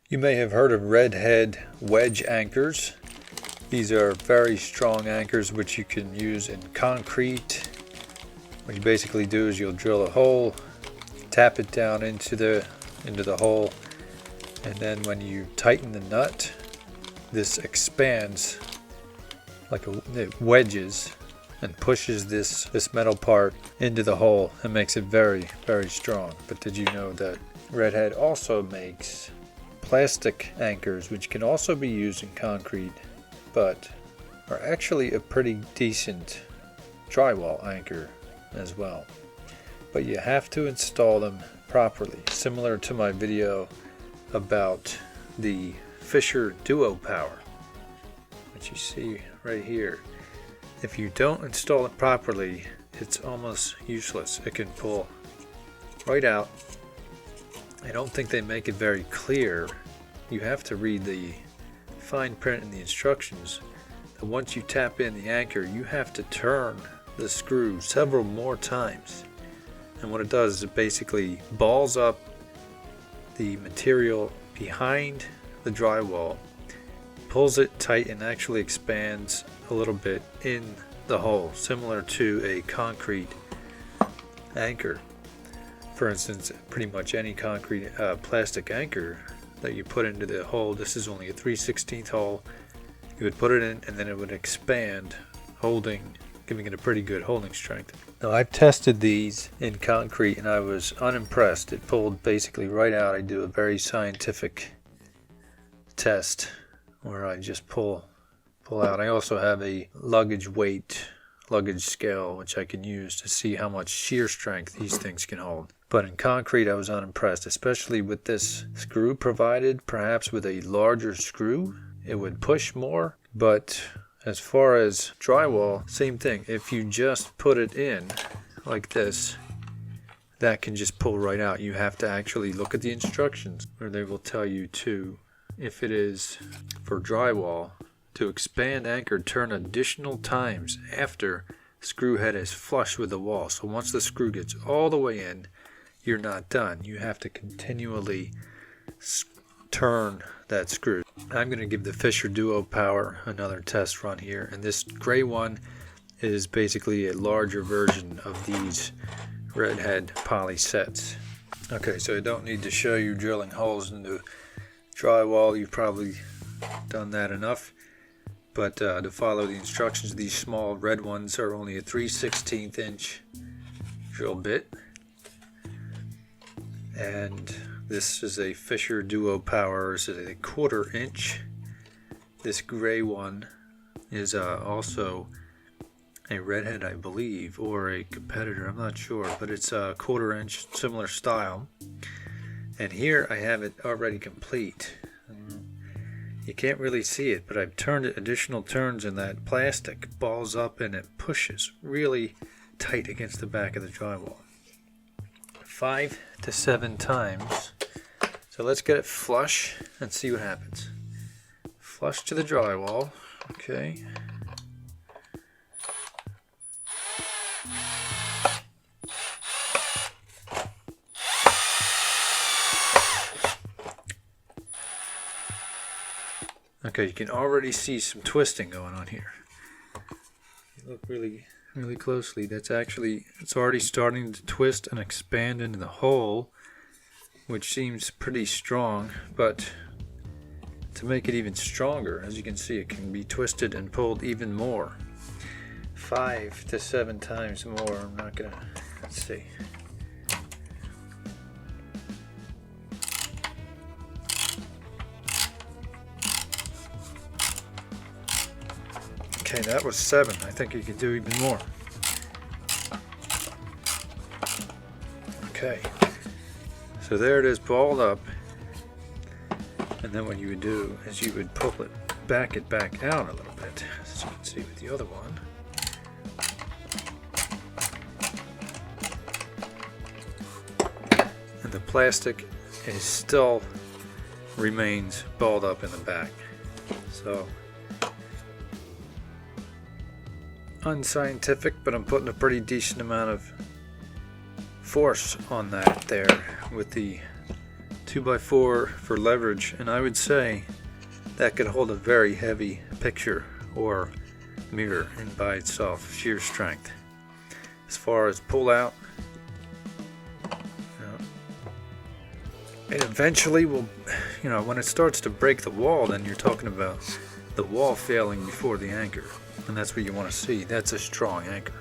You may have heard of redhead wedge anchors. These are very strong anchors which you can use in concrete. What you basically do is you'll drill a hole, tap it down into the hole, and then when you tighten the nut, this expands like it wedges and pushes this metal part into the hole and makes it very, very strong. But did you know that Redhead also makes plastic anchors which can also be used in concrete but are actually a pretty decent drywall anchor as well? But you have to install them properly, similar to my video about the Fisher Duo Power, which you see right here. If you don't install it properly, it's almost useless. It can pull right out. I don't think they make it very clear. You have to read the fine print in the instructions. And once you tap in the anchor, you have to turn the screw several more times. And what it does is it basically balls up the material behind the drywall, pulls it tight, and actually expands a little bit in the hole, similar to a concrete anchor. For instance, pretty much any concrete plastic anchor that you put into the hole, this is only a 3/16 hole, you would put it in and then it would expand, giving it a pretty good holding strength. Now, I've tested these in concrete and I was unimpressed. It pulled basically right out. I do a very scientific test where I just pull out. I also have a luggage scale which I can use to see how much shear strength these things can hold. But in concrete I was unimpressed, especially with this screw provided. Perhaps with a larger screw it would push more, but as far as drywall, same thing. If you just put it in like this, that can just pull right out. You have to actually look at the instructions where they will tell you to, if it is for drywall, to expand anchor, turn additional times after screw head is flush with the wall. So once the screw gets all the way in, you're not done. You have to continually turn that screw. I'm going to give the Fisher Duo Power another test run here, and this gray one is basically a larger version of these Redhead poly sets. Okay, so I don't need to show you drilling holes into drywall. You've probably done that enough. But to follow the instructions, these small red ones are only a 3/16 inch drill bit. And this is a Fisher Duo Power. This is a 1/4 inch. This gray one is also a Redhead, I believe, or a competitor. I'm not sure, but it's a 1/4 inch, similar style. And here I have it already complete. You can't really see it, but I've turned it additional turns and that plastic balls up and it pushes really tight against the back of the drywall. 5 to 7 times. So let's get it flush and see what happens. Flush to the drywall. Okay. Okay, you can already see some twisting going on here. You look really closely. It's already starting to twist and expand into the hole, which seems pretty strong, but to make it even stronger, as you can see, it can be twisted and pulled even more. 5 to 7 times more. I'm not gonna, let's see. Okay, that was 7. I think you could do even more. Okay, so there it is, balled up. And then what you would do is you would pull it back out a little bit, as you can see with the other one. And the plastic still remains balled up in the back. So unscientific, but I'm putting a pretty decent amount of force on that there with the 2x4 for leverage, and I would say that could hold a very heavy picture or mirror in by itself, sheer strength. As far as pull out, it eventually will, when it starts to break the wall, then you're talking about the wall failing before the anchor, and that's what you want to see. That's a strong anchor.